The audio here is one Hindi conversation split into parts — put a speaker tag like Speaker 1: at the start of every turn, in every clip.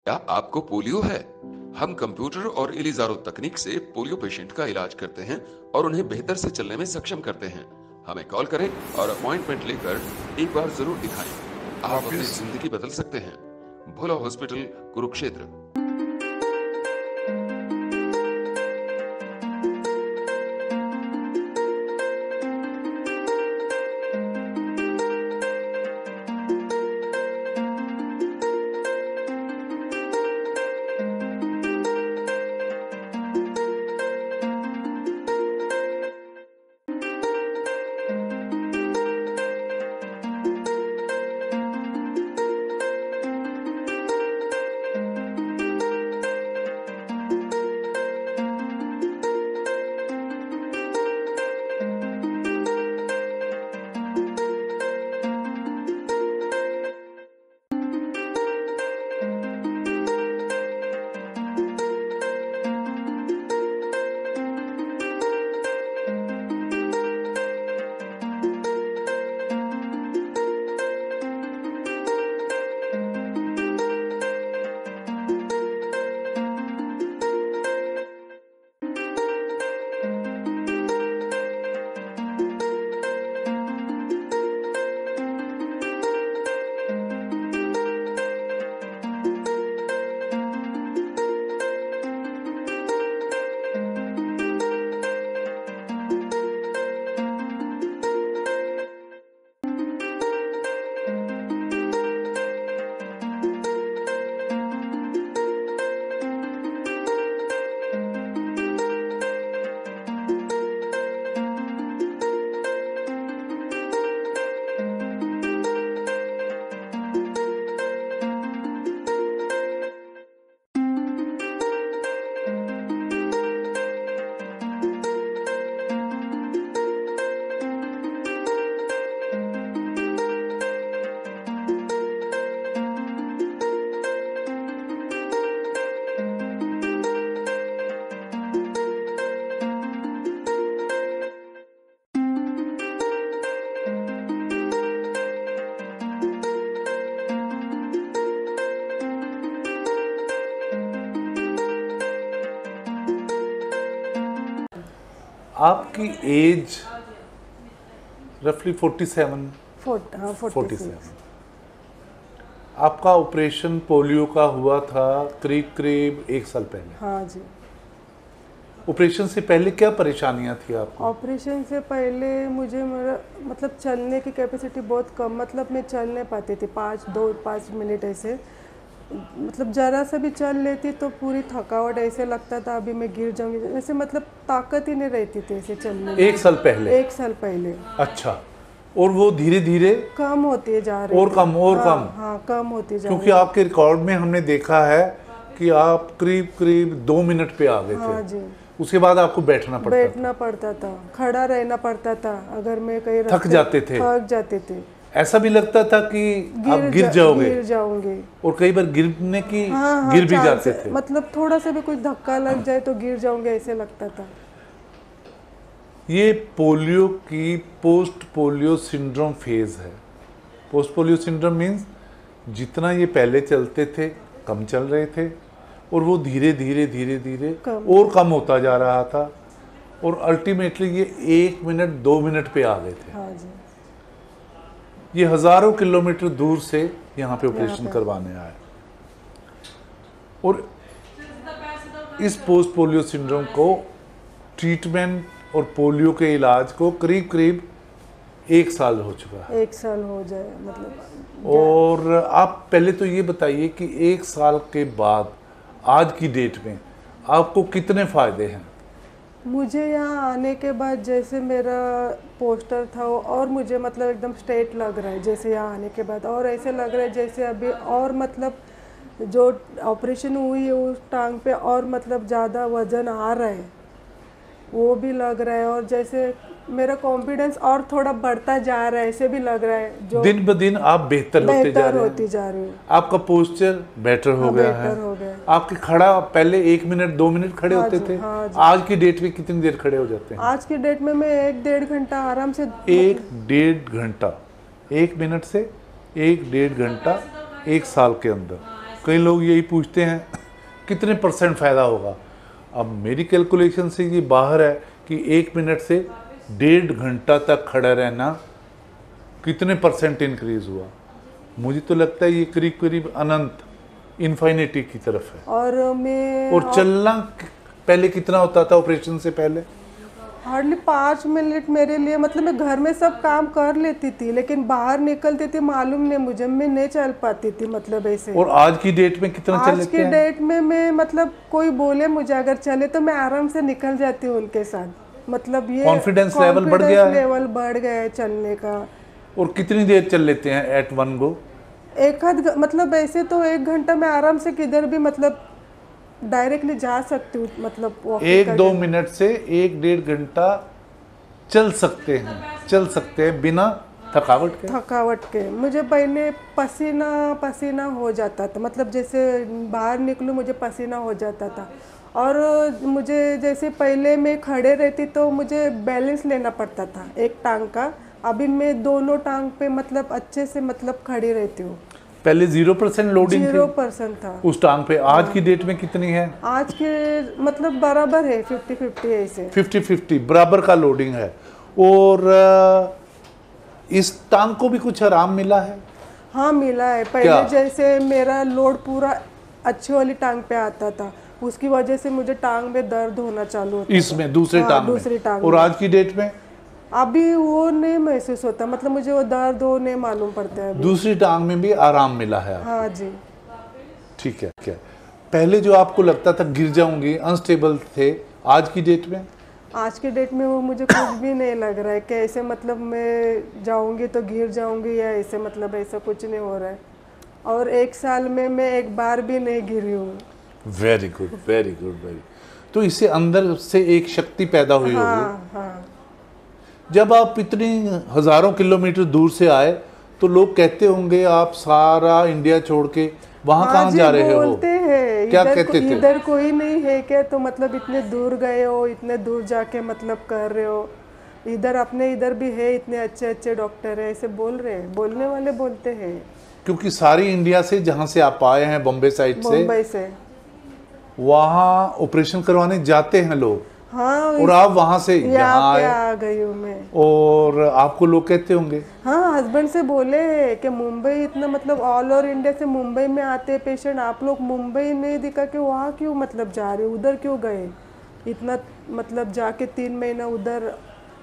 Speaker 1: क्या आपको पोलियो है? हम कंप्यूटर और इलिज़ारो तकनीक से पोलियो पेशेंट का इलाज करते हैं और उन्हें बेहतर से चलने में सक्षम करते हैं। हमें कॉल करें और अपॉइंटमेंट लेकर एक बार जरूर दिखाएं। आप अपनी
Speaker 2: वापिस
Speaker 1: जिंदगी बदल सकते हैं। भोला हॉस्पिटल, कुरुक्षेत्र।
Speaker 2: आपकी एज रफली 47।
Speaker 3: 46।
Speaker 2: आपका ऑपरेशन पोलियो का हुआ था करीब करीब 1 साल पहले।
Speaker 3: हाँ जी।
Speaker 2: ऑपरेशन से पहले क्या परेशानियां थी आपको?
Speaker 3: ऑपरेशन से पहले मुझे मेरा मतलब चलने की कैपेसिटी बहुत कम, मतलब मैं चल नहीं पाती थी 5 मिनट ऐसे, मतलब ज़रा सा भी चल लेती तो पूरी थकावट, ऐसे लगता था अभी मैं गिर जाऊंगी, ऐसे मतलब ताकत ही नहीं रहती थी ऐसे चलने में।
Speaker 2: 1 साल पहले?
Speaker 3: 1 साल पहले।
Speaker 2: अच्छा, और वो धीरे धीरे
Speaker 3: कम होती जा रही
Speaker 2: और कम और कम?
Speaker 3: हाँ, कम होती जा रही।
Speaker 2: क्योंकि आपके रिकॉर्ड में हमने देखा है कि आप करीब करीब 2 मिनट पे आ गए थे।
Speaker 3: हाँ जी।
Speaker 2: उसके बाद आपको बैठना
Speaker 3: पड़ता था, खड़ा रहना पड़ता था, अगर मैं कहीं
Speaker 2: थक जाते थे। ऐसा भी लगता था कि आप गिर
Speaker 3: जाओगे
Speaker 2: और कई बार गिरने की
Speaker 3: हाँ,
Speaker 2: गिर भी जाते थे,
Speaker 3: मतलब थोड़ा सा भी कुछ धक्का लग जाए तो गिर जाओगे ऐसे लगता था।
Speaker 2: ये पोलियो की पोस्ट पोलियो सिंड्रोम फेज है। पोस्ट पोलियो सिंड्रोम मीन्स जितना ये पहले चलते थे कम चल रहे थे और वो धीरे धीरे और कम होता जा रहा था और अल्टीमेटली ये 1 मिनट 2 मिनट पे आ गए थे।
Speaker 3: हाँ जी।
Speaker 2: ये हजारों किलोमीटर दूर से यहाँ पे ऑपरेशन करवाने आए और इस पोस्ट पोलियो सिंड्रोम को ट्रीटमेंट और पोलियो के इलाज को करीब करीब 1 साल हो चुका है।
Speaker 3: 1 साल हो जाए मतलब।
Speaker 2: और आप पहले तो ये बताइए कि 1 साल के बाद आज की डेट में आपको कितने फायदे हैं?
Speaker 3: मुझे यहाँ आने के बाद जैसे मेरा पोस्टर था वो और मुझे मतलब एकदम स्ट्रेट लग रहा है जैसे यहाँ आने के बाद, और ऐसे लग रहा है जैसे अभी और मतलब जो ऑपरेशन हुई है उस टांग पे और मतलब ज़्यादा वजन आ रहा है वो भी लग रहा है, और जैसे मेरा कॉन्फिडेंस और थोड़ा बढ़ता जा रहा है ऐसे भी लग रहा है। जो
Speaker 2: दिन ब दिन आप बेहतर होती
Speaker 3: जा रही है।
Speaker 2: आपका पोस्चर बेटर हो गया है। आपके खड़ा पहले 1 मिनट 2 मिनट खड़े होते थे, आज की डेट में कितनी देर खड़े हो जाते हैं?
Speaker 3: आज की डेट में मैं 1-1.5 घंटा आराम से।
Speaker 2: 1-1.5 घंटा, 1 मिनट से 1-1.5 घंटा 1 साल के अंदर कई लोग यही पूछते हैं कितने % फ़ायदा होगा। अब मेरी कैलकुलेशन से ये बाहर है कि 1 मिनट से 1.5 घंटा तक खड़ा रहना कितने % इंक्रीज हुआ। मुझे तो लगता है ये करीब करीब अनंत इन्फिनिटी की तरफ है। और चलना पहले कितना होता था ऑपरेशन से पहले?
Speaker 3: हार्डली 5 मिनट मेरे लिए, मतलब मैं घर में सब काम कर लेती थी, लेकिन बाहर निकलती थी मालूम नहीं मुझे, मैं नहीं चल पाती थी, मतलब ऐसे।
Speaker 2: और आज की डेट में कितना चल लेते हैं?
Speaker 3: आज की डेट में मैं, मतलब कोई बोले मुझे अगर चले तो मैं आराम से निकल जाती हूँ उनके साथ, मतलब ये
Speaker 2: कॉन्फिडेंस लेवल बढ़ गया है?
Speaker 3: लेवल बढ़ गया है चलने का।
Speaker 2: और कितनी देर चल लेते हैं एट वन गो?
Speaker 3: मतलब ऐसे तो 1 घंटा में आराम से किधर भी मतलब डायरेक्टली जा सकती हूँ, मतलब
Speaker 2: 1-2 मिनट से 1-1.5 घंटा चल सकते हैं बिना थकावट के। मुझे पहले पसीना हो जाता था, मतलब जैसे बाहर निकलूँ मुझे पसीना हो जाता था। और मुझे जैसे पहले मैं खड़े रहती तो मुझे बैलेंस लेना पड़ता था एक टांग का, अभी मैं दोनों टांग पे मतलब अच्छे से मतलब खड़ी रहती हूँ। पहले 0% लोडिंग
Speaker 3: 0% था
Speaker 2: उस टांग पे। आज की डेट में कितनी है?
Speaker 3: आज के मतलब बराबर है, 50-50 ऐसे।
Speaker 2: 50-50 बराबर का लोडिंग है। और इस टांग को भी कुछ आराम मिला है?
Speaker 3: हाँ मिला है। पहले जैसे मेरा लोड पूरा अच्छी वाली टांग पे आता था, उसकी वजह से मुझे टांग में दर्द होना चालू होता
Speaker 2: इसमें दूसरी टांग में। और आज की डेट में
Speaker 3: अभी वो नहीं महसूस होता, मतलब मुझे वो दर्द वो नहीं मालूम पड़ता है।
Speaker 2: दूसरी टांग में भी आराम मिला है?
Speaker 3: हाँ जी।
Speaker 2: ठीक है। क्या पहले जो आपको लगता था गिर जाऊंगी, अनस्टेबल थे, आज की डेट में?
Speaker 3: आज के डेट में वो मुझे कुछ भी नहीं लग रहा है कि ऐसे मतलब मैं जाऊंगी तो गिर जाऊंगी या ऐसे, मतलब ऐसा कुछ नहीं हो रहा है। और 1 साल में मैं एक बार भी नहीं गिरी हूँ।
Speaker 2: Very good, very good, very. तो इससे अंदर से एक शक्ति पैदा हुई होगी।
Speaker 3: हाँ।
Speaker 2: जब आप इतनी हजारों किलोमीटर दूर से आए तो लोग कहते होंगे आप सारा इंडिया छोड़ के वहाँ कहाँ जा रहे हो?
Speaker 3: बोलते हैं
Speaker 2: क्या कहते थे?
Speaker 3: इधर कोई नहीं है क्या, तो मतलब इतने दूर गए हो, इतने दूर जाके मतलब कर रहे हो, इधर अपने इधर भी है इतने अच्छे डॉक्टर है, ऐसे बोल रहे हैं, बोलने वाले बोलते हैं।
Speaker 2: क्योंकि सारी इंडिया से जहाँ से आप आए हैं, बॉम्बे साइड से,
Speaker 3: मुंबई से,
Speaker 2: वहाँ ऑपरेशन करवाने जाते हैं लोग।
Speaker 3: हाँ।
Speaker 2: और आप वहाँ से यहाँ आए,
Speaker 3: आ गई हूँ मैं।
Speaker 2: और आपको लोग कहते होंगे?
Speaker 3: हाँ, हस्बैंड से बोले हैं कि मुंबई इतना, मतलब ऑल ओवर इंडिया से मुंबई में आते हैं पेशेंट, आप लोग मुंबई नहीं दिखा के वहाँ क्यों मतलब जा रहे हो, उधर क्यों गए इतना, मतलब जाके 3 महीना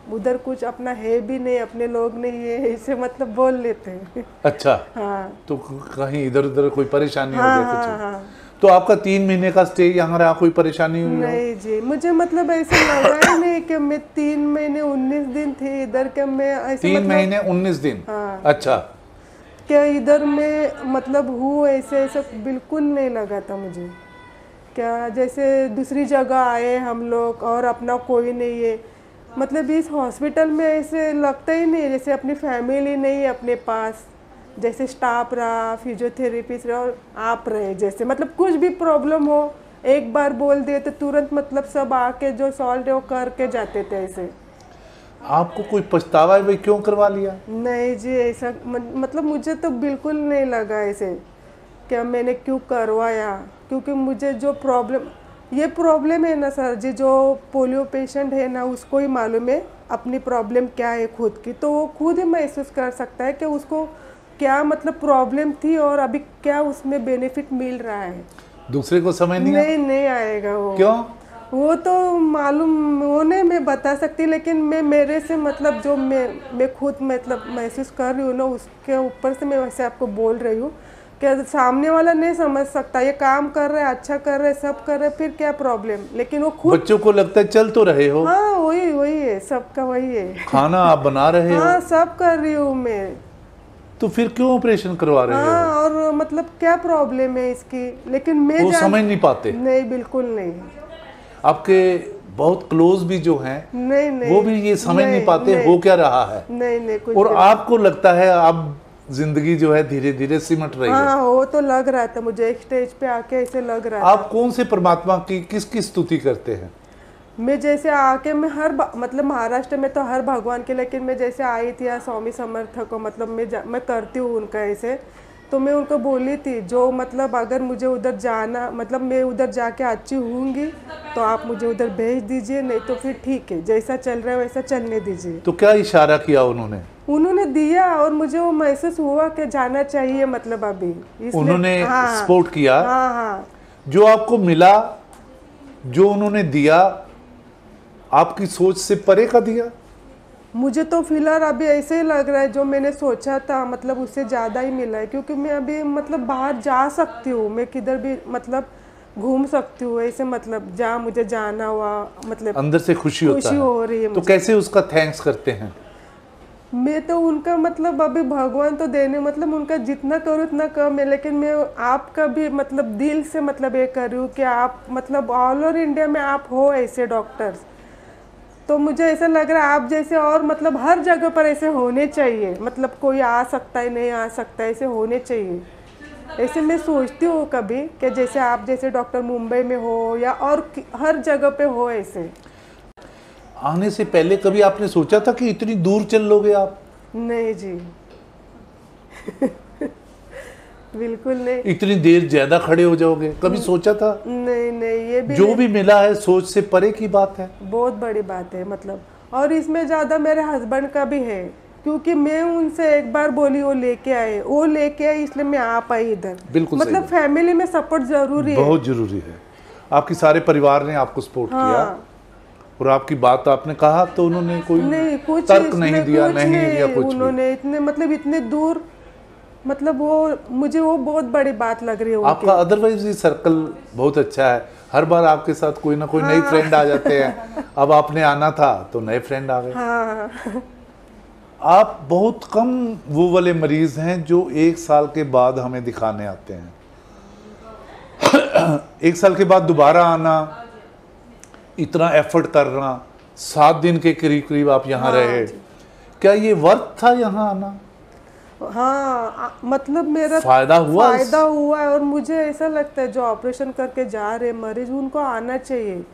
Speaker 3: उधर कुछ अपना है भी नहीं, अपने लोग नहीं है, ऐसे मतलब बोल लेते हैं।
Speaker 2: अच्छा।
Speaker 3: हाँ।
Speaker 2: तो कहीं इधर उधर कोई परेशानी हो गई कुछ?
Speaker 3: हाँ।
Speaker 2: तो आपका 3 महीने का स्टे यहाँ रहा, कोई परेशानी हुई?
Speaker 3: नहीं जी, मुझे मतलब ऐसे लगा ही नहीं कि मैं 3 महीने 19 दिन थी इधर के, मैं ऐसे
Speaker 2: 3 महीने 19 दिन?
Speaker 3: हाँ।
Speaker 2: अच्छा।
Speaker 3: क्या इधर में मतलब हूँ, ऐसे बिल्कुल नहीं लगा था मुझे, क्या जैसे दूसरी जगह आए हम लोग और अपना कोई नहीं है, मतलब इस हॉस्पिटल में ऐसे लगता ही नहीं जैसे अपनी फैमिली नहीं है अपने पास, जैसे स्टाफ रहा, फिजियोथेरेपिस्ट रहा और आप रहे, जैसे मतलब कुछ भी प्रॉब्लम हो एक बार बोल दिए तो तुरंत मतलब सब आके जो सॉल्व है वो करके जाते थे ऐसे।
Speaker 2: आपको कोई पछतावा है भाई क्यों करवा लिया?
Speaker 3: नहीं जी, ऐसा मतलब मुझे तो बिल्कुल नहीं लगा ऐसे क्या मैंने क्यों करवाया, क्योंकि मुझे जो प्रॉब्लम है ना सर जी, जो पोलियो पेशेंट है ना उसको ही मालूम है अपनी प्रॉब्लम क्या है खुद की, तो वो खुद ही महसूस कर सकता है कि उसको क्या मतलब प्रॉब्लम थी और अभी क्या उसमें बेनिफिट मिल रहा है।
Speaker 2: दूसरे को समझ नहीं
Speaker 3: आएगा वो।
Speaker 2: क्यों?
Speaker 3: वो तो मालूम होने मैं बता सकती, लेकिन मैं मेरे से मतलब जो मैं खुद मतलब महसूस कर रही हूँ ना, उसके ऊपर से मैं वैसे आपको बोल रही हूँ कि सामने वाला नहीं समझ सकता, ये काम कर रहे हैं, अच्छा कर रहे हैं, सब कर रहे हैं, फिर क्या प्रॉब्लम, लेकिन वो खुद
Speaker 2: बच्चों को लगता है चल तो रहे हो।
Speaker 3: हाँ वही है, सबका वही है।
Speaker 2: खाना आप बना रहे हो।
Speaker 3: हाँ सब कर रही हूँ मैं,
Speaker 2: तो फिर क्यों ऑपरेशन करवा रहे हो?
Speaker 3: हाँ, और मतलब क्या प्रॉब्लम है इसकी, लेकिन मैं
Speaker 2: वो समझ नहीं पाते।
Speaker 3: नहीं, बिल्कुल नहीं।
Speaker 2: आपके बहुत क्लोज भी जो हैं
Speaker 3: नहीं
Speaker 2: वो भी ये समझ नहीं पाते हो क्या रहा है।
Speaker 3: नहीं कुछ।
Speaker 2: और आपको लगता है अब जिंदगी जो है धीरे धीरे सिमट रही है।
Speaker 3: हाँ, वो तो लग रहा था मुझे, एक स्टेज पे आके ऐसे लग रहा था।
Speaker 2: आप कौन से परमात्मा की किसकी स्तुति करते हैं?
Speaker 3: मैं जैसे आके मैं मतलब महाराष्ट्र में तो हर भगवान के, लेकिन मैं जैसे आई थी स्वामी समर्थ को मतलब मैं करती हूँ उनका ऐसे, तो मैं उनको बोली थी जो मतलब अगर मुझे उधर जाना मतलब मैं उधर जाके अच्छी होंगी तो आप मुझे उधर भेज दीजिए, नहीं तो फिर ठीक है जैसा चल रहा है वैसा चलने दीजिए।
Speaker 2: तो क्या इशारा किया उन्होंने?
Speaker 3: उन्होंने दिया और मुझे वो महसूस हुआ कि जाना चाहिए मतलब अभी, इसलिए
Speaker 2: उन्होंने
Speaker 3: हाँ,
Speaker 2: सपोर्ट किया।
Speaker 3: हाँ हाँ।
Speaker 2: जो आपको मिला, जो उन्होंने दिया, आपकी सोच से परे का दिया?
Speaker 3: मुझे तो फिलहाल अभी ऐसे ही लग रहा है जो मैंने सोचा था मतलब उससे ज़्यादा ही मिला है, क्योंकि मैं अभी मतलब बाहर जा सकती हूँ, मैं किधर भी मतलब घूम सकती हूँ ऐसे, मतलब जहाँ मुझे जाना हुआ मतलब
Speaker 2: अंदर से खुशी होता है।
Speaker 3: हो रही है
Speaker 2: तो
Speaker 3: मुझे।
Speaker 2: कैसे उसका थैंक्स करते हैं?
Speaker 3: मैं तो उनका मतलब अभी भगवान तो देने मतलब उनका जितना करूँ उतना कम है, लेकिन मैं आपका भी मतलब दिल से मतलब ये कर रही हूँ कि आप मतलब ऑल ओवर इंडिया में आप हो ऐसे डॉक्टर्स, तो मुझे ऐसा लग रहा है आप जैसे और मतलब हर जगह पर ऐसे होने चाहिए, मतलब कोई आ सकता है नहीं आ सकता है ऐसे होने चाहिए। ऐसे मैं सोचती हूँ कभी कि जैसे आप जैसे डॉक्टर मुंबई में हो या और हर जगह पे हो ऐसे।
Speaker 2: आने से पहले कभी आपने सोचा था कि इतनी दूर चल लोगे आप?
Speaker 3: नहीं जी बिल्कुल नहीं।
Speaker 2: इतनी देर ज्यादा खड़े हो जाओगे, कभी सोचा था?
Speaker 3: नहीं नहीं, ये भी
Speaker 2: जो भी मिला है सोच से परे की बात है।
Speaker 3: बहुत बड़ी बात है मतलब, और इसमें ज़्यादा मेरे हस्बैंड का भी है, क्योंकि मैं उनसे एक बार बोली वो लेके आए इसलिए मैं आ पाई इधर।
Speaker 2: बिल्कुल
Speaker 3: मतलब फैमिली में सपोर्ट जरूरी है,
Speaker 2: बहुत जरूरी है। आपके सारे परिवार ने आपको सपोर्ट किया और आपकी बात आपने कहा तो उन्होंने कोई
Speaker 3: नहीं कुछ
Speaker 2: तर्क नहीं दिया, नहीं दिया कुछ
Speaker 3: उन्होंने इतने मतलब इतने दूर मतलब वो मुझे वो बहुत बड़ी बात लग रही है।
Speaker 2: आपका अदरवाइज ये सर्कल बहुत अच्छा है, हर बार आपके साथ कोई ना कोई नई फ्रेंड आ जाते हैं। अब आपने आना था तो नए फ्रेंड आ गए।
Speaker 3: हाँ
Speaker 2: आप बहुत कम वो वाले मरीज हैं जो 1 साल के बाद हमें दिखाने आते हैं। 1 साल के बाद दोबारा आना, इतना एफर्ट करना, 7 दिन के करीब करीब आप यहाँ रहे, क्या ये वर्थ था यहाँ आना?
Speaker 3: हाँ मतलब मेरा
Speaker 2: फायदा हुआ
Speaker 3: है, और मुझे ऐसा लगता है जो ऑपरेशन करके जा रहे मरीज उनको आना चाहिए।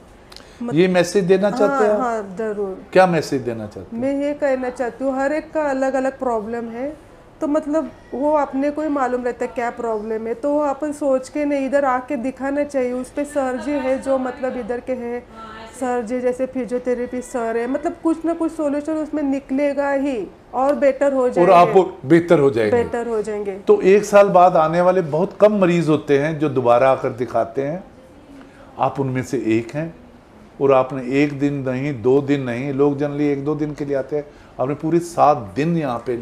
Speaker 2: ये मैसेज देना चाहते हैं?
Speaker 3: हाँ जरूर।
Speaker 2: क्या मैसेज देना चाहते हैं?
Speaker 3: मैं ये कहना चाहती हूँ हर एक का अलग अलग प्रॉब्लम है, तो मतलब वो अपने को ही मालूम रहता है क्या प्रॉब्लम है, तो वो अपन सोच के नहीं इधर आके दिखाना चाहिए। उस पर सर जी है जो मतलब इधर के हैं, सर जी जैसे फिजियोथेरेपी सर है, मतलब कुछ ना कुछ सॉल्यूशन उसमें निकलेगा ही और बेटर हो जाएंगे,
Speaker 2: और आप बेहतर हो जाएंगे। तो 1 साल बाद आने वाले बहुत कम मरीज होते हैं जो दोबारा आकर दिखाते हैं। आप उनमें से एक हैं, और आपने 1 दिन नहीं 2 दिन नहीं, लोग जनरली 1-2 दिन के लिए आते हैं, आपने पूरे 7 दिन यहाँ पे,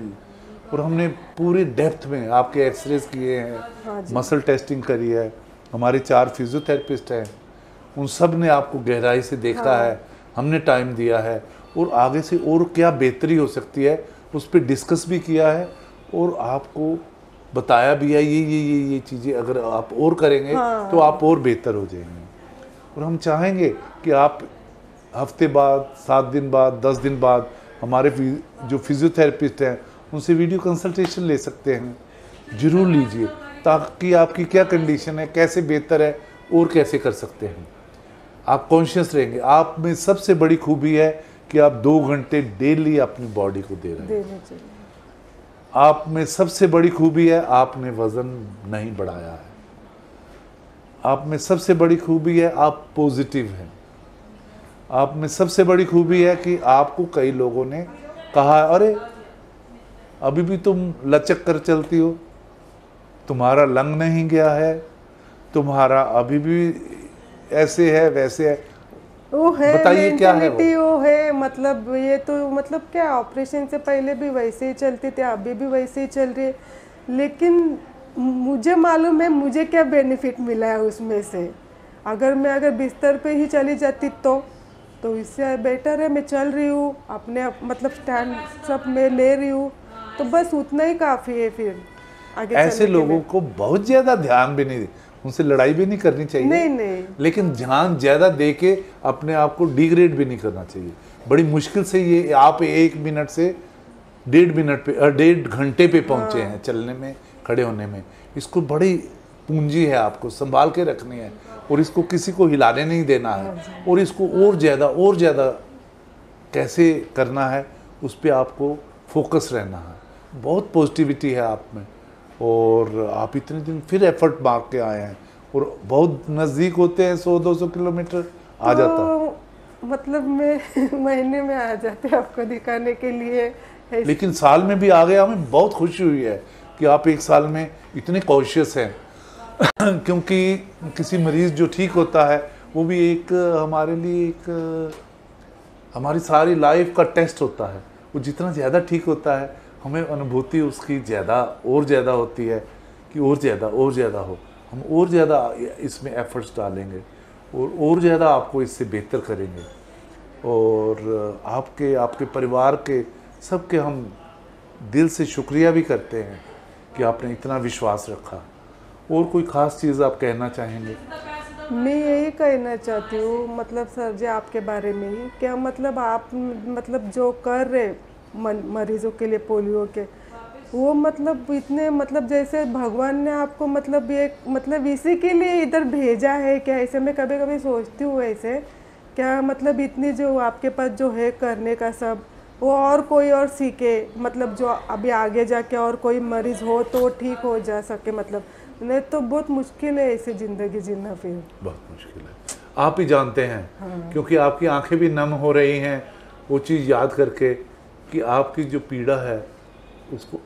Speaker 2: और हमने पूरी डेप्थ में आपके एक्सरेज किए हैं। हाँ, मसल टेस्टिंग करी है, हमारे 4 फिजियोथेरेपिस्ट हैं, उन सब ने आपको गहराई से देखा है, हमने टाइम दिया है, और आगे से और क्या बेहतरी हो सकती है उस पर डिस्कस भी किया है, और आपको बताया भी है ये चीज़ें अगर आप और करेंगे तो आप और बेहतर हो जाएंगे। और हम चाहेंगे कि आप हफ्ते बाद, 7 दिन बाद, 10 दिन बाद हमारे जो फिजियोथेरेपिस्ट हैं उनसे वीडियो कंसल्टेशन ले सकते हैं, ज़रूर लीजिए, ताकि आपकी क्या कंडीशन है, कैसे बेहतर है और कैसे कर सकते हैं, आप कॉन्शियस रहेंगे। आप में सबसे बड़ी खूबी है कि आप 2 घंटे डेली अपनी बॉडी को दे रहे हैं। आप में सबसे बड़ी खूबी है आपने वज़न नहीं बढ़ाया है। आप में सबसे बड़ी खूबी है आप पॉजिटिव हैं। आप में सबसे बड़ी खूबी है कि आपको कई लोगों ने कहा अरे अभी भी तुम लचक कर चलती हो, तुम्हारा लंग नहीं गया है, तुम्हारा अभी भी ऐसे है वैसे है।
Speaker 3: वो है,
Speaker 2: बताइए क्या है
Speaker 3: वो है, मतलब ये तो मतलब क्या ऑपरेशन से पहले भी वैसे ही चलते थे, अभी भी वैसे ही चल रही है, लेकिन मुझे मालूम है मुझे क्या बेनिफिट मिला है उसमें से। अगर बिस्तर पे ही चली जाती तो इससे बेटर है मैं चल रही हूँ, अपने मतलब स्टैंड सब में ले रही हूँ, तो बस उतना ही काफ़ी है। फिर आगे
Speaker 2: ऐसे लोगों को बहुत ज़्यादा ध्यान भी नहीं, उनसे लड़ाई भी नहीं करनी चाहिए, नहीं। लेकिन ध्यान ज़्यादा दे के अपने आप को डिग्रेड भी नहीं करना चाहिए। बड़ी मुश्किल से ये आप 1 मिनट से 1.5 घंटे पे पहुँचे हैं चलने में, खड़े होने में। इसको बड़ी पूंजी है, आपको संभाल के रखनी है, और इसको किसी को हिलाने नहीं देना है, और इसको और ज़्यादा कैसे करना है उस पर आपको फोकस रहना है। बहुत पॉजिटिविटी है आप में, और आप इतने दिन फिर एफर्ट मार के आए हैं और बहुत नज़दीक होते हैं, 100-200 किलोमीटर आ जाता।
Speaker 3: तो मतलब मैं महीने में आ जाते आपको दिखाने के लिए।
Speaker 2: लेकिन साल में भी आ गए, हमें बहुत खुशी हुई है कि आप एक साल में इतने कॉन्शियस हैं क्योंकि किसी मरीज़ जो ठीक होता है वो भी एक हमारे लिए एक हमारी सारी लाइफ का टेस्ट होता है। वो जितना ज़्यादा ठीक होता है हमें अनुभूति उसकी ज़्यादा और ज़्यादा होती है कि और ज़्यादा हो, हम और ज़्यादा इसमें एफर्ट्स डालेंगे और ज़्यादा आपको इससे बेहतर करेंगे। और आपके परिवार के सबके हम दिल से शुक्रिया भी करते हैं कि आपने इतना विश्वास रखा। और कोई ख़ास चीज़ आप कहना चाहेंगे?
Speaker 3: मैं यही कहना चाहती हूँ मतलब सर जी आपके बारे में ही, क्या मतलब आप मतलब जो कर रहे मरीजों के लिए पोलियो के, वो मतलब इतने मतलब जैसे भगवान ने आपको मतलब ये मतलब इसी के लिए इधर भेजा है क्या? ऐसे मैं कभी कभी सोचती हूँ ऐसे, क्या मतलब इतनी जो आपके पास जो है करने का सब, वो और कोई और सीखे, मतलब जो अभी आगे जाके और कोई मरीज हो तो ठीक हो जा सके। मतलब नहीं तो बहुत मुश्किल है ऐसे ज़िंदगी जीना, फिर
Speaker 2: बहुत मुश्किल है। आप ही जानते हैं। हाँ। क्योंकि आपकी आंखें भी नम हो रही हैं वो चीज़ याद करके कि आपकी जो पीड़ा है उसको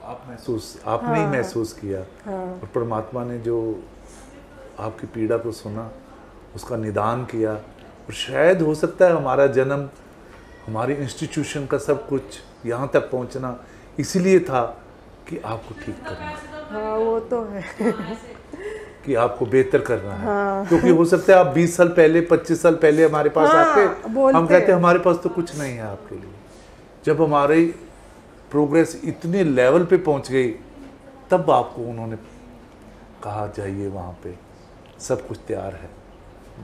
Speaker 2: आपने ही महसूस किया। हाँ। और परमात्मा ने जो आपकी पीड़ा को सुना, उसका निदान किया। और शायद हो सकता है हमारा जन्म, हमारी इंस्टीट्यूशन का सब कुछ यहाँ तक पहुँचना इसीलिए था कि आपको ठीक करना।
Speaker 3: हाँ वो तो है
Speaker 2: कि आपको बेहतर करना है। हाँ। क्योंकि हो सकता है आप 20 साल पहले 25 साल पहले हमारे पास आते, हम कहते हमारे पास तो कुछ नहीं है आपके लिए। जब हमारी प्रोग्रेस इतने लेवल पे पहुंच गई तब आपको उन्होंने कहा जाइए वहाँ पे सब कुछ तैयार है,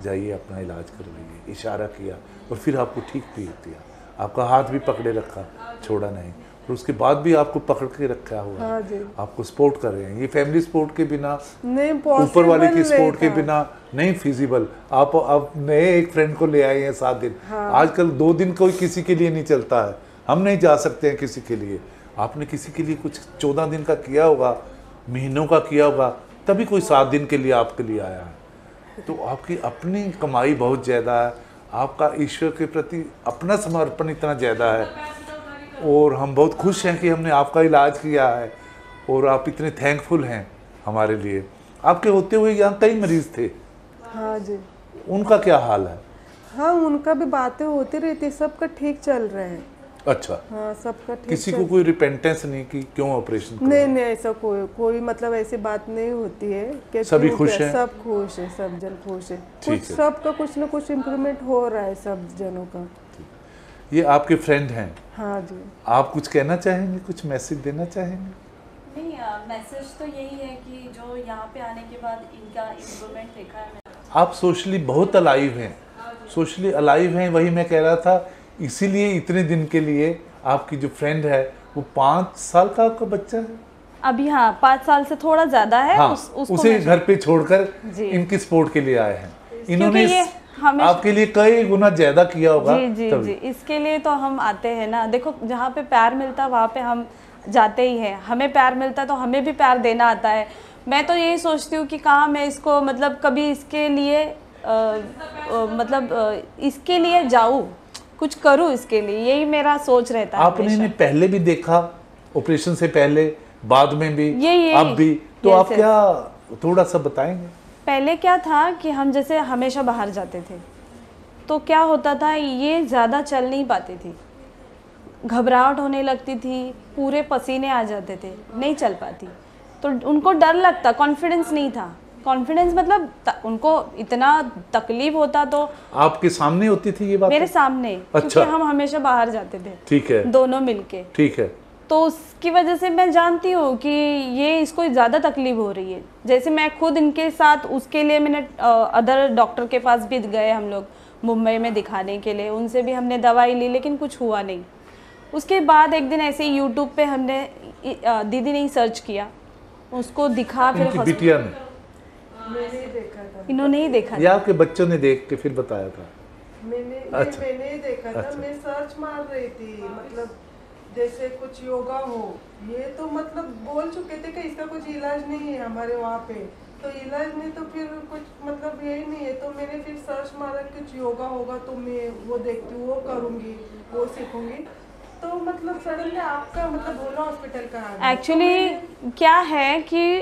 Speaker 2: जाइए अपना इलाज करवाइए, इशारा किया और फिर आपको ठीक भी किया। आपका हाथ भी पकड़े रखा, छोड़ा नहीं। और उसके बाद भी आपको पकड़ के रखा हुआ है। हाँ, आपको सपोर्ट कर रहे हैं। ये फैमिली सपोर्ट के बिना, ऊपर वाले की सपोर्ट के बिना नहीं फिजिबल। आप नए एक फ्रेंड को ले आए हैं 7 दिन। हाँ। आजकल 2 दिन कोई किसी के लिए नहीं चलता है, हम नहीं जा सकते हैं किसी के लिए। आपने किसी के लिए कुछ 14 दिन का किया होगा, महीनों का किया होगा, तभी कोई 7 दिन के लिए आपके लिए आया है। तो आपकी अपनी कमाई बहुत ज़्यादा है, आपका ईश्वर के प्रति अपना समर्पण इतना ज़्यादा है। और हम बहुत खुश हैं कि हमने आपका इलाज किया है और आप इतने थैंकफुल हैं हमारे लिए। आपके होते हुए यहाँ कई मरीज थे।
Speaker 3: हाँ जी।
Speaker 2: उनका क्या हाल है?
Speaker 3: हाँ उनका भी बातें होती रहती, सबका ठीक चल रहा है।
Speaker 2: अच्छा।
Speaker 3: हाँ सबका ठीक।
Speaker 2: किसी को कोई रिपेंटेंस नहीं कि क्यों ऑपरेशन?
Speaker 3: नहीं ऐसा कोई मतलब ऐसी बात नहीं होती है कि
Speaker 2: सभी खुश हैं?
Speaker 3: सब खुश है, सब जन खुश है। कुछ सबका कुछ न कुछ इम्प्रूवमेंट हो रहा है सब जनों का।
Speaker 2: ये आपके फ्रेंड हैं?
Speaker 3: हाँ जी।
Speaker 2: आप कुछ कहना चाहेंगे, कुछ मैसेज देना चाहेंगे?
Speaker 4: नहीं, मैसेज तो यही है कि जो यहाँ पे आने के बाद इनका इम्प्रूवमेंट देखा है।
Speaker 2: आप सोशली बहुत अलाइव हैं, सोशली अलाइव हैं, वही मैं कह रहा था। इसीलिए इतने दिन के लिए आपकी जो फ्रेंड है वो 5 साल का आपका बच्चा है
Speaker 4: अभी। हाँ 5 साल से थोड़ा ज्यादा है।
Speaker 2: हाँ, उसे घर पे छोड़कर इनकी सपोर्ट के लिए आए हैं। इन्होंने आपके लिए कई गुना ज्यादा किया होगा।
Speaker 4: जी, इसके लिए तो हम आते हैं ना। देखो जहाँ पे प्यार मिलता है वहाँ पे हम जाते ही हैं। हमें प्यार मिलता है तो हमें भी प्यार देना आता है। मैं तो यही सोचती हूँ कि कहाँ मैं इसको मतलब कभी इसके लिए इसके लिए जाऊँ, कुछ करूँ इसके लिए, यही मेरा सोच रहता है।
Speaker 2: आपने इन्हें पहले भी देखा, ऑपरेशन से पहले, बाद में भी, अब भी, तो आप क्या थोड़ा सा बताएंगे?
Speaker 4: पहले क्या था कि हम जैसे हमेशा बाहर जाते थे तो क्या होता था, ये ज़्यादा चल नहीं पाती थी, घबराहट होने लगती थी, पूरे पसीने आ जाते थे, नहीं चल पाती। तो उनको डर लगता, कॉन्फिडेंस नहीं था। कॉन्फिडेंस मतलब उनको इतना तकलीफ होता। तो
Speaker 2: आपके सामने होती थी ये बात?
Speaker 4: मेरे सामने। अच्छा। क्योंकि हम हमेशा बाहर जाते थे।
Speaker 2: ठीक है।
Speaker 4: दोनों मिलके।
Speaker 2: ठीक है।
Speaker 4: तो उसकी वजह से मैं जानती हूँ कि ये इसको ज़्यादा तकलीफ हो रही है। जैसे मैं खुद इनके साथ, उसके लिए मैंने अदर डॉक्टर के पास भी गए हम लोग मुंबई में दिखाने के लिए, उनसे भी हमने दवाई ली लेकिन कुछ हुआ नहीं। उसके बाद एक दिन ऐसे ही यूट्यूब पे हमने दीदी ने ही सर्च किया, उसको दिखा, फिर
Speaker 2: बिटिया ने
Speaker 4: इन्होंने ही देखा
Speaker 2: या आपके बच्चों ने देख के फिर बताया था?
Speaker 3: मैंने ही देखा था। मैं सर्च मार रही थी, मतलब जैसे कुछ योगा हो, ये तो मतलब बोल चुके थे कि इसका कुछ इलाज नहीं है हमारे वहाँ पे, तो इलाज नहीं तो फिर कुछ मतलब यही नहीं है। तो मैंने फिर सर्च मारा कुछ योगा होगा तो मैं वो देखती हूँ, वो करूँगी, वो सीखूंगी। तो मतलब सडनली आपका मतलब भोला हॉस्पिटल का आ गया।
Speaker 4: एक्चुअली क्या है कि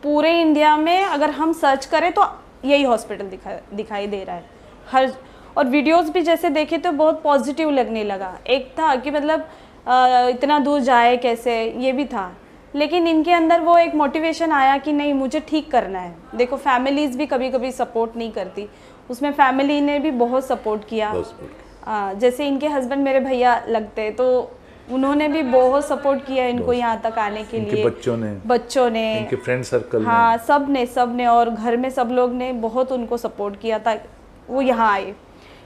Speaker 4: पूरे इंडिया में अगर हम सर्च करें तो यही हॉस्पिटल दिखाई दे रहा है हर, और वीडियोस भी जैसे देखे तो बहुत पॉजिटिव लगने लगा। एक था कि मतलब इतना दूर जाए कैसे, ये भी था, लेकिन इनके अंदर वो एक मोटिवेशन आया कि नहीं मुझे ठीक करना है। देखो फैमिलीज़ भी कभी कभी सपोर्ट नहीं करती, उसमें फैमिली ने भी बहुत सपोर्ट किया। जैसे इनके हस्बैंड मेरे भैया लगते, तो उन्होंने भी बहुत सपोर्ट किया इनको यहाँ तक आने के लिए। बच्चों ने
Speaker 2: इनके फ्रेंड सर्कल
Speaker 4: हाँ सब ने और घर में सब लोग ने बहुत उनको सपोर्ट किया था वो यहाँ आए।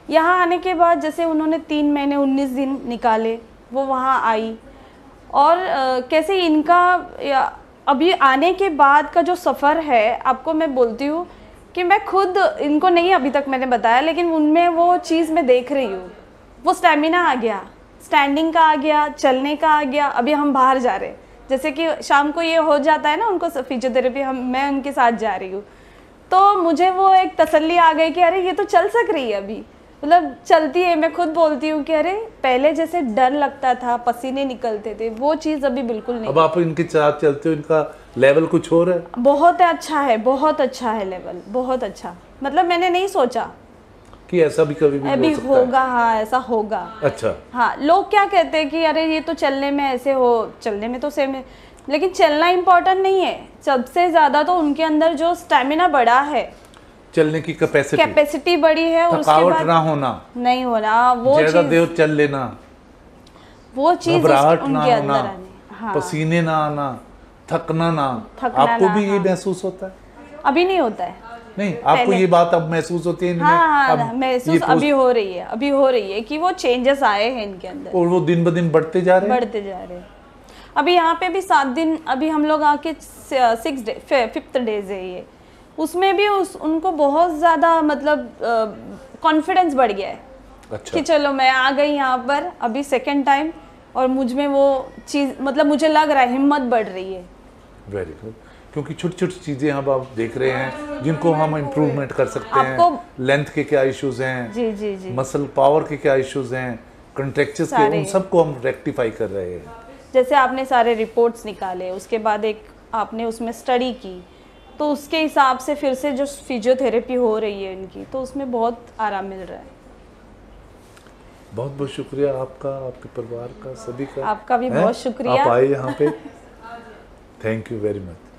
Speaker 4: यहाँ आने के बाद जैसे उन्होंने 3 महीने 19 दिन निकाले, वो वहाँ आई। और कैसे इनका अभी आने के बाद का जो सफ़र है, आपको मैं बोलती हूँ कि मैं खुद इनको नहीं अभी तक मैंने बताया, लेकिन उनमें वो चीज़ मैं देख रही हूँ। वो स्टेमिना आ गया, स्टैंडिंग का आ गया, चलने का आ गया। अभी हम बाहर जा रहे हैं, जैसे कि शाम को ये हो जाता है ना उनको फिजियोथेरेपी, मैं उनके साथ जा रही हूँ, तो मुझे वो एक तसल्ली आ गई कि अरे ये तो चल सक रही है अभी, मतलब चलती है। मैं खुद बोलती हूँ कि अरे पहले जैसे डर लगता था, पसीने निकलते थे, वो चीज़ अभी बिल्कुल नहीं।
Speaker 2: अब आप इनके साथ चलते हो, इनका लेवल कुछ और है?
Speaker 4: बहुत अच्छा है, बहुत अच्छा है लेवल, बहुत अच्छा। मतलब मैंने नहीं सोचा
Speaker 2: कि ऐसा भी कभी भी
Speaker 4: अभी
Speaker 2: हो सकता
Speaker 4: होगा। हाँ ऐसा होगा।
Speaker 2: अच्छा
Speaker 4: हाँ, लोग क्या कहते हैं कि अरे ये तो चलने में ऐसे हो, चलने में तो सेम है, लेकिन चलना इम्पोर्टेंट नहीं है। सबसे ज़्यादा तो उनके अंदर जो स्टेमिना बढ़ा है,
Speaker 2: चलने की कैपेसिटी
Speaker 4: बड़ी है, उसके बाद
Speaker 2: ना होना,
Speaker 4: नहीं होना, वो चीज
Speaker 2: चल लेना,
Speaker 4: वो चीज उनके अंदर आने, हाँ,
Speaker 2: पसीने ना आना, थकना ना। आपको भी ये महसूस होता है?
Speaker 4: अभी नहीं होता है।
Speaker 2: नहीं, आपको ये बात अब महसूस होती है?
Speaker 4: हाँ, महसूस अभी हो रही है कि वो चेंजेस आए हैं इनके अंदर,
Speaker 2: और वो दिन ब दिन बढ़ते जा रहे
Speaker 4: हैं। अभी यहाँ पे भी 7 दिन, अभी हम लोग आके 5th डेज है ये, उसमें भी उनको बहुत ज़्यादा मतलब कॉन्फिडेंस बढ़ गया है।
Speaker 2: अच्छा।
Speaker 4: कि चलो मैं आ गई यहाँ पर अभी 2nd टाइम, और मुझ में वो चीज़ मतलब मुझे लग रहा है हिम्मत बढ़ रही है।
Speaker 2: Very good. क्योंकि छोटी छोटी चीज़ें हम आप देख रहे हैं जिनको हम इम्प्रूवमेंट कर सकते हैं। लेंथ के क्या इश्यूज हैं,
Speaker 4: जी,
Speaker 2: मसल पावर के क्या इश्यूज हैं, कंट्रैक्चर्स के, उन सबको हम रेक्टिफाई कर रहे हैं।
Speaker 4: जैसे आपने सारे रिपोर्ट्स निकाले, उसके बाद एक आपने उसमें स्टडी की, तो उसके हिसाब से फिर से जो फिजियोथेरेपी हो रही है इनकी, तो उसमें बहुत आराम मिल रहा है।
Speaker 2: बहुत बहुत शुक्रिया आपका, आपके परिवार का, सभी का।
Speaker 4: आपका भी बहुत शुक्रिया,
Speaker 2: आप आए यहाँ पे। Thank you very much.